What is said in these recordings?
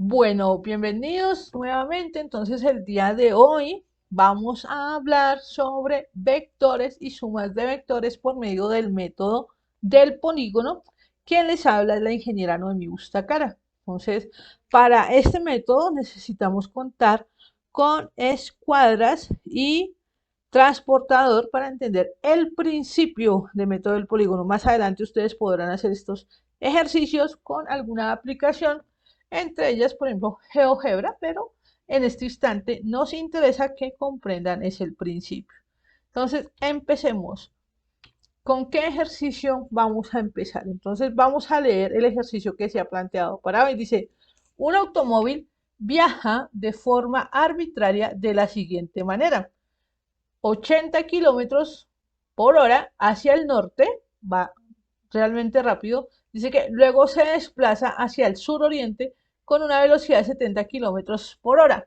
Bueno, bienvenidos nuevamente. Entonces, el día de hoy vamos a hablar sobre vectores y sumas de vectores por medio del método del polígono. Quien les habla es la ingeniera Noemí Bustacara. Entonces, para este método necesitamos contar con escuadras y transportador para entender el principio de método del polígono. Más adelante ustedes podrán hacer estos ejercicios con alguna aplicación, entre ellas, por ejemplo, GeoGebra, pero en este instante nos interesa que comprendan es el principio. Entonces, empecemos. ¿Con qué ejercicio vamos a empezar? Entonces, vamos a leer el ejercicio que se ha planteado para hoy. Dice, un automóvil viaja de forma arbitraria de la siguiente manera. 80 kilómetros por hora hacia el norte, va realmente rápido. Dice que luego se desplaza hacia el suroriente con una velocidad de 70 kilómetros por hora,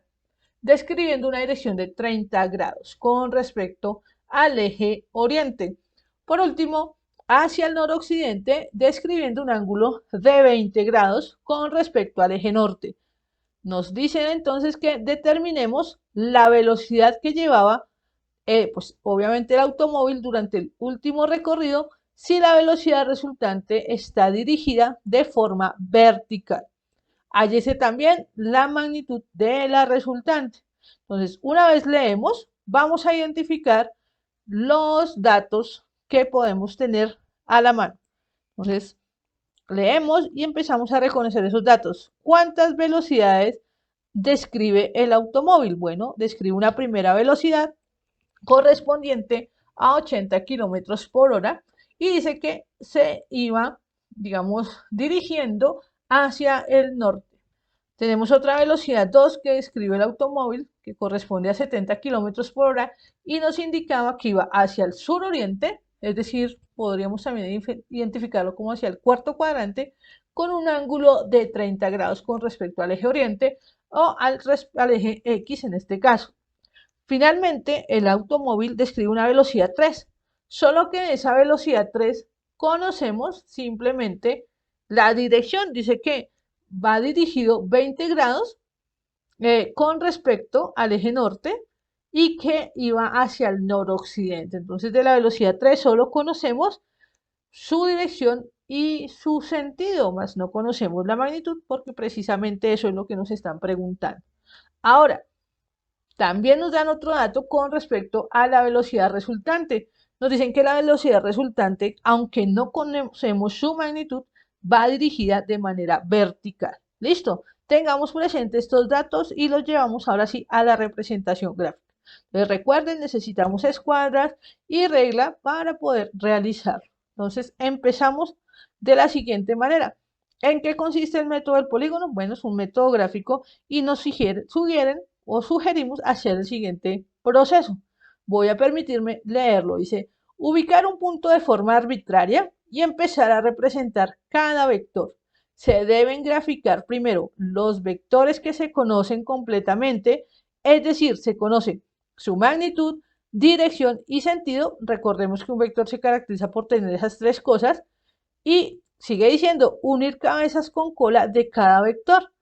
describiendo una dirección de 30 grados con respecto al eje oriente. Por último, hacia el noroccidente, describiendo un ángulo de 20 grados con respecto al eje norte. Nos dicen entonces que determinemos la velocidad que llevaba pues obviamente el automóvil durante el último recorrido si la velocidad resultante está dirigida de forma vertical. Hállese también la magnitud de la resultante. Entonces, una vez leemos, vamos a identificar los datos que podemos tener a la mano. Entonces, leemos y empezamos a reconocer esos datos. ¿Cuántas velocidades describe el automóvil? Bueno, describe una primera velocidad correspondiente a 80 kilómetros por hora y dice que se iba, digamos, dirigiendo hacia el norte. Tenemos otra velocidad 2 que describe el automóvil, que corresponde a 70 kilómetros por hora y nos indicaba que iba hacia el suroriente, es decir, podríamos también identificarlo como hacia el cuarto cuadrante, con un ángulo de 30 grados con respecto al eje oriente o al eje X en este caso. Finalmente, el automóvil describe una velocidad 3, solo que en esa velocidad 3 conocemos simplemente la dirección. Dice que va dirigido 20 grados con respecto al eje norte y que iba hacia el noroccidente. Entonces, de la velocidad 3 solo conocemos su dirección y su sentido, más no conocemos la magnitud porque precisamente eso es lo que nos están preguntando. Ahora, también nos dan otro dato con respecto a la velocidad resultante. Nos dicen que la velocidad resultante, aunque no conocemos su magnitud, va dirigida de manera vertical. ¿Listo? Tengamos presentes estos datos y los llevamos ahora sí a la representación gráfica. Entonces recuerden, necesitamos escuadras y regla para poder realizarlo. Entonces empezamos de la siguiente manera. ¿En qué consiste el método del polígono? Bueno, es un método gráfico y nos sugieren o sugerimos hacer el siguiente proceso. Voy a permitirme leerlo. Dice, ubicar un punto de forma arbitraria y empezar a representar cada vector. Se deben graficar primero los vectores que se conocen completamente, es decir, se conoce su magnitud, dirección y sentido. Recordemos que un vector se caracteriza por tener esas tres cosas. Y sigue diciendo, unir cabezas con cola de cada vector.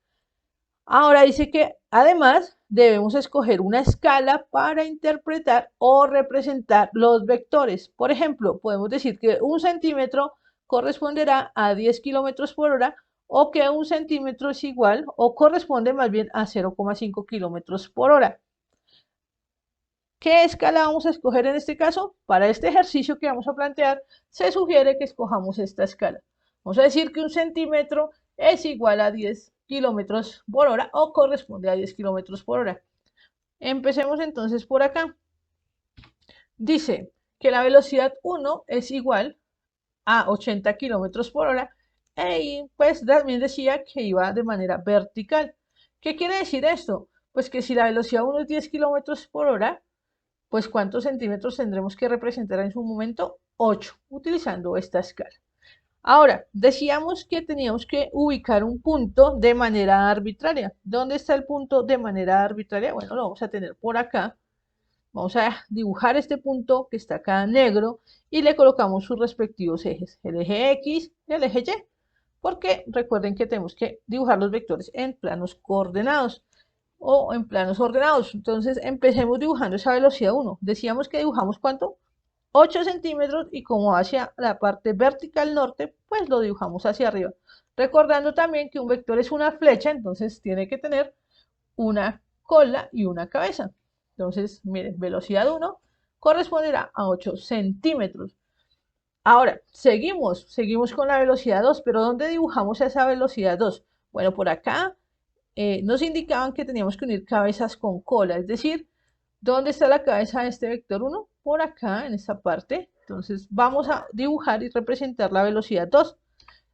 Ahora dice que además debemos escoger una escala para interpretar o representar los vectores. Por ejemplo, podemos decir que un centímetro corresponderá a 10 kilómetros por hora o que un centímetro es igual o corresponde más bien a 0,5 kilómetros por hora. ¿Qué escala vamos a escoger en este caso? Para este ejercicio que vamos a plantear, se sugiere que escojamos esta escala. Vamos a decir que un centímetro es igual a 10 kilómetros por hora o corresponde a 10 kilómetros por hora. Empecemos entonces por acá. Dice que la velocidad 1 es igual a 80 kilómetros por hora y pues también decía que iba de manera vertical. ¿Qué quiere decir esto? Pues que si la velocidad 1 es 10 kilómetros por hora, pues ¿cuántos centímetros tendremos que representar en su momento? 8, utilizando esta escala. Ahora, decíamos que teníamos que ubicar un punto de manera arbitraria. ¿Dónde está el punto de manera arbitraria? Bueno, lo vamos a tener por acá. Vamos a dibujar este punto que está acá negro y le colocamos sus respectivos ejes, el eje X y el eje Y. porque recuerden que tenemos que dibujar los vectores en planos coordenados o en planos ordenados. Entonces empecemos dibujando esa velocidad 1. Decíamos que dibujamos ¿cuánto? 8 centímetros y como hacia la parte vertical norte, pues lo dibujamos hacia arriba. Recordando también que un vector es una flecha, entonces tiene que tener una cola y una cabeza. Entonces, miren, velocidad 1 corresponderá a 8 centímetros. Ahora, seguimos con la velocidad 2, pero ¿dónde dibujamos esa velocidad 2? Bueno, por acá nos indicaban que teníamos que unir cabezas con cola, es decir, ¿dónde está la cabeza de este vector 1? Por acá, en esta parte. Entonces, vamos a dibujar y representar la velocidad 2.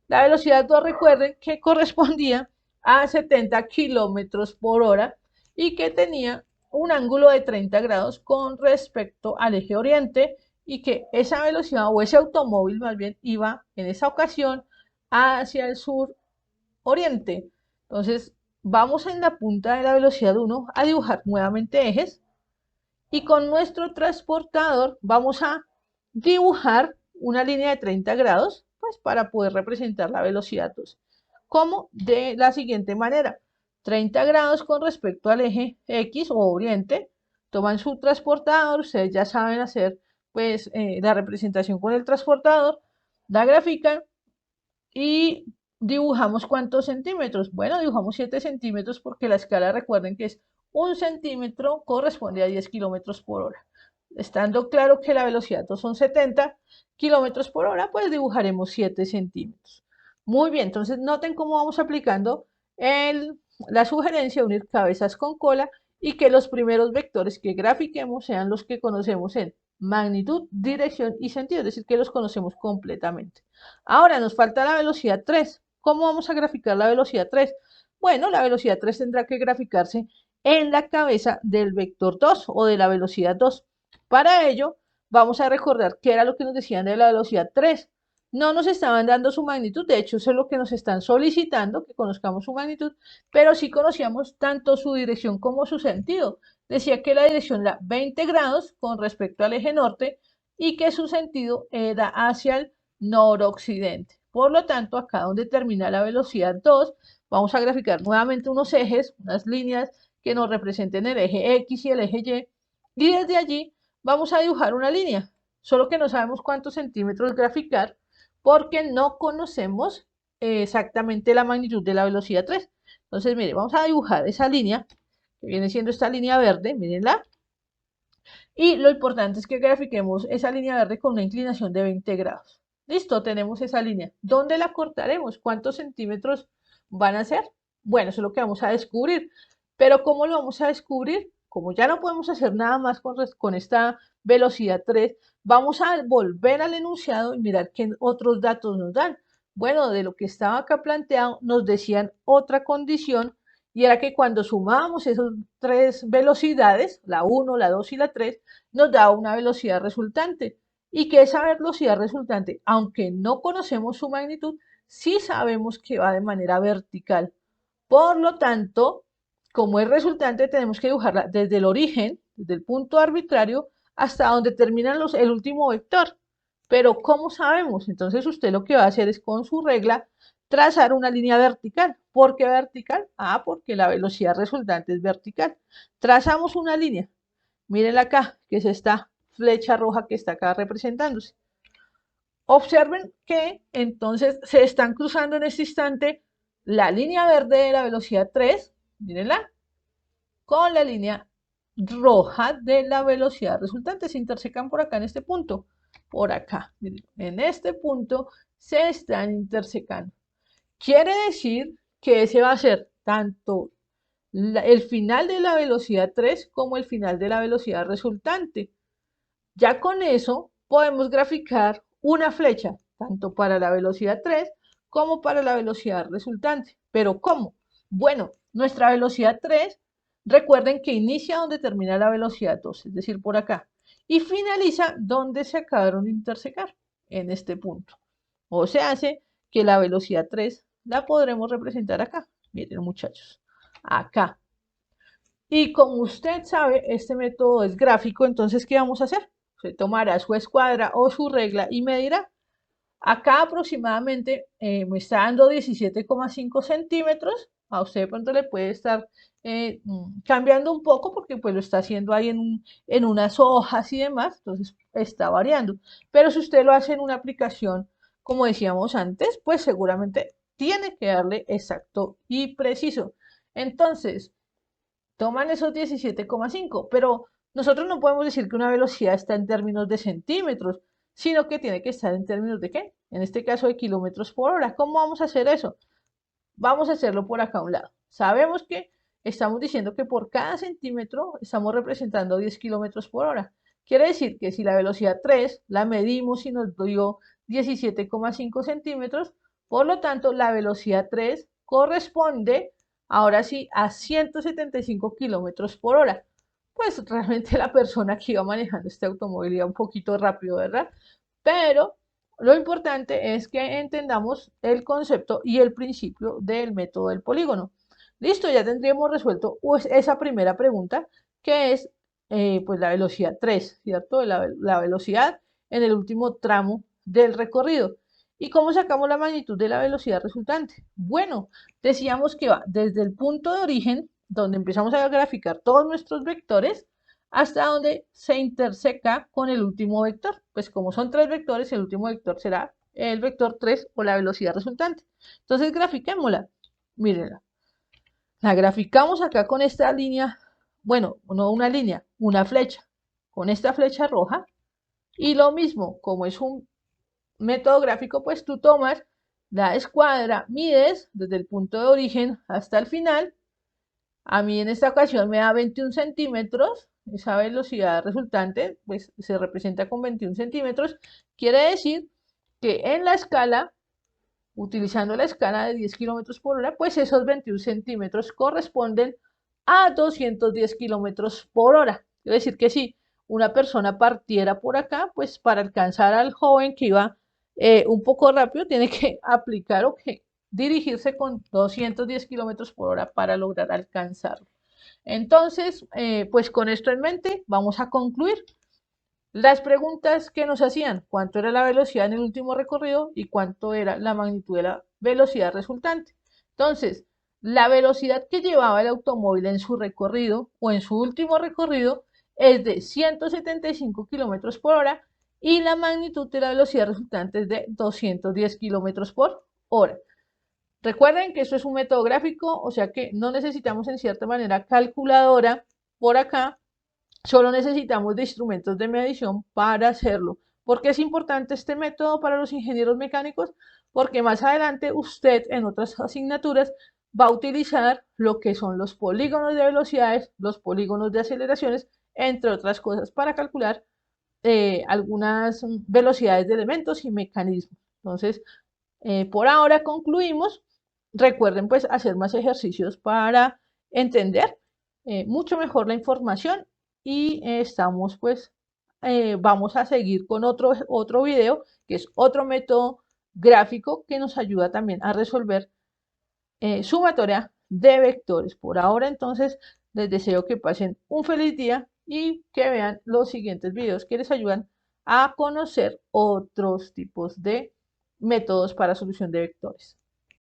La velocidad 2, recuerden que correspondía a 70 kilómetros por hora y que tenía un ángulo de 30 grados con respecto al eje oriente y que esa velocidad o ese automóvil más bien iba en esa ocasión hacia el sur oriente. Entonces, vamos en la punta de la velocidad 1 a dibujar nuevamente ejes y con nuestro transportador vamos a dibujar una línea de 30 grados pues para poder representar la velocidad 2. Como de la siguiente manera, 30 grados con respecto al eje X o oriente, toman su transportador, ustedes ya saben hacer pues la representación con el transportador, la grafican y dibujamos ¿cuántos centímetros? Bueno, dibujamos 7 centímetros porque la escala recuerden que es 1 centímetro corresponde a 10 kilómetros por hora. Estando claro que la velocidad son 70 kilómetros por hora, pues dibujaremos 7 centímetros. Muy bien, entonces noten cómo vamos aplicando la sugerencia de unir cabezas con cola y que los primeros vectores que grafiquemos sean los que conocemos en magnitud, dirección y sentido, es decir, que los conocemos completamente. Ahora nos falta la velocidad 3. ¿Cómo vamos a graficar la velocidad 3? Bueno, la velocidad 3 tendrá que graficarse en la cabeza del vector 2 o de la velocidad 2. Para ello, vamos a recordar qué era lo que nos decían de la velocidad 3. No nos estaban dando su magnitud, de hecho, eso es lo que nos están solicitando, que conozcamos su magnitud, pero sí conocíamos tanto su dirección como su sentido. Decía que la dirección era 20 grados con respecto al eje norte y que su sentido era hacia el noroccidente. Por lo tanto, acá donde termina la velocidad 2, vamos a graficar nuevamente unos ejes, unas líneas que nos representen el eje X y el eje Y, y desde allí vamos a dibujar una línea, solo que no sabemos cuántos centímetros graficar porque no conocemos exactamente la magnitud de la velocidad 3. Entonces, mire, vamos a dibujar esa línea, que viene siendo esta línea verde, mírenla, y lo importante es que grafiquemos esa línea verde con una inclinación de 20 grados. Listo, tenemos esa línea. ¿Dónde la cortaremos? ¿Cuántos centímetros van a ser? Bueno, eso es lo que vamos a descubrir. Pero ¿cómo lo vamos a descubrir? Como ya no podemos hacer nada más con esta velocidad 3, vamos a volver al enunciado y mirar qué otros datos nos dan. Bueno, de lo que estaba acá planteado, nos decían otra condición y era que cuando sumábamos esas tres velocidades, la 1, la 2 y la 3, nos da una velocidad resultante. Y que esa velocidad resultante, aunque no conocemos su magnitud, sí sabemos que va de manera vertical. Por lo tanto, como es resultante, tenemos que dibujarla desde el origen, desde el punto arbitrario, hasta donde termina el último vector. Pero ¿cómo sabemos? Entonces usted lo que va a hacer es con su regla trazar una línea vertical. ¿Por qué vertical? Ah, porque la velocidad resultante es vertical. Trazamos una línea. Mírenla acá, que es esta flecha roja que está acá representándose. Observen que entonces se están cruzando en este instante la línea verde de la velocidad 3, mírenla, con la línea roja de la velocidad resultante. Se intersecan por acá en este punto, por acá, miren, en este punto se están intersecando. Quiere decir que ese va a ser tanto el final de la velocidad 3 como el final de la velocidad resultante. Ya con eso podemos graficar una flecha, tanto para la velocidad 3 como para la velocidad resultante. ¿Pero cómo? Bueno, nuestra velocidad 3, recuerden que inicia donde termina la velocidad 2, es decir, por acá, y finaliza donde se acabaron de intersecar, en este punto. O se hace que la velocidad 3 la podremos representar acá. Miren, muchachos, acá. Y como usted sabe, este método es gráfico, entonces, ¿qué vamos a hacer? Se tomará su escuadra o su regla y medirá Acá aproximadamente me está dando 17,5 centímetros. A usted de pronto le puede estar cambiando un poco porque pues lo está haciendo ahí en unas hojas y demás, entonces está variando. Pero si usted lo hace en una aplicación, como decíamos antes, pues seguramente tiene que darle exacto y preciso. Entonces, toman esos 17,5, pero nosotros no podemos decir que una velocidad está en términos de centímetros, sino que tiene que estar en términos de ¿qué? En este caso de kilómetros por hora. ¿Cómo vamos a hacer eso? Vamos a hacerlo por acá a un lado. Sabemos que estamos diciendo que por cada centímetro estamos representando 10 kilómetros por hora. Quiere decir que si la velocidad 3 la medimos y nos dio 17,5 centímetros, por lo tanto la velocidad 3 corresponde ahora sí a 175 kilómetros por hora. Pues realmente la persona que iba manejando este automóvil iba un poquito rápido, ¿verdad? Pero lo importante es que entendamos el concepto y el principio del método del polígono. Listo, ya tendríamos resuelto pues, esa primera pregunta, que es pues la velocidad 3, ¿cierto? La velocidad en el último tramo del recorrido. ¿Y cómo sacamos la magnitud de la velocidad resultante? Bueno, decíamos que va desde el punto de origen, donde empezamos a graficar todos nuestros vectores, hasta donde se interseca con el último vector. Pues como son tres vectores, el último vector será el vector 3 o la velocidad resultante. Entonces grafiquémosla. Mírenla. La graficamos acá con esta línea, bueno, no una línea, una flecha, con esta flecha roja. Y lo mismo, como es un método gráfico, pues tú tomas la escuadra, mides desde el punto de origen hasta el final. A mí en esta ocasión me da 21 centímetros. Esa velocidad resultante pues se representa con 21 centímetros. Quiere decir que en la escala, utilizando la escala de 10 kilómetros por hora, pues esos 21 centímetros corresponden a 210 kilómetros por hora. Quiere decir que si una persona partiera por acá, pues para alcanzar al joven que iba un poco rápido, tiene que aplicar o que dirigirse con 210 kilómetros por hora para lograr alcanzarlo. Entonces, pues con esto en mente, vamos a concluir. Las preguntas que nos hacían, cuánto era la velocidad en el último recorrido y cuánto era la magnitud de la velocidad resultante. Entonces, la velocidad que llevaba el automóvil en su recorrido o en su último recorrido es de 175 kilómetros por hora y la magnitud de la velocidad resultante es de 210 kilómetros por hora. Recuerden que esto es un método gráfico, o sea que no necesitamos en cierta manera calculadora por acá, solo necesitamos de instrumentos de medición para hacerlo. ¿Por qué es importante este método para los ingenieros mecánicos? Porque más adelante usted en otras asignaturas va a utilizar lo que son los polígonos de velocidades, los polígonos de aceleraciones, entre otras cosas, para calcular algunas velocidades de elementos y mecanismos. Entonces, por ahora concluimos. Recuerden pues hacer más ejercicios para entender mucho mejor la información y estamos pues, vamos a seguir con otro video que es otro método gráfico que nos ayuda también a resolver sumatoria de vectores. Por ahora entonces les deseo que pasen un feliz día y que vean los siguientes videos que les ayudan a conocer otros tipos de métodos para solución de vectores.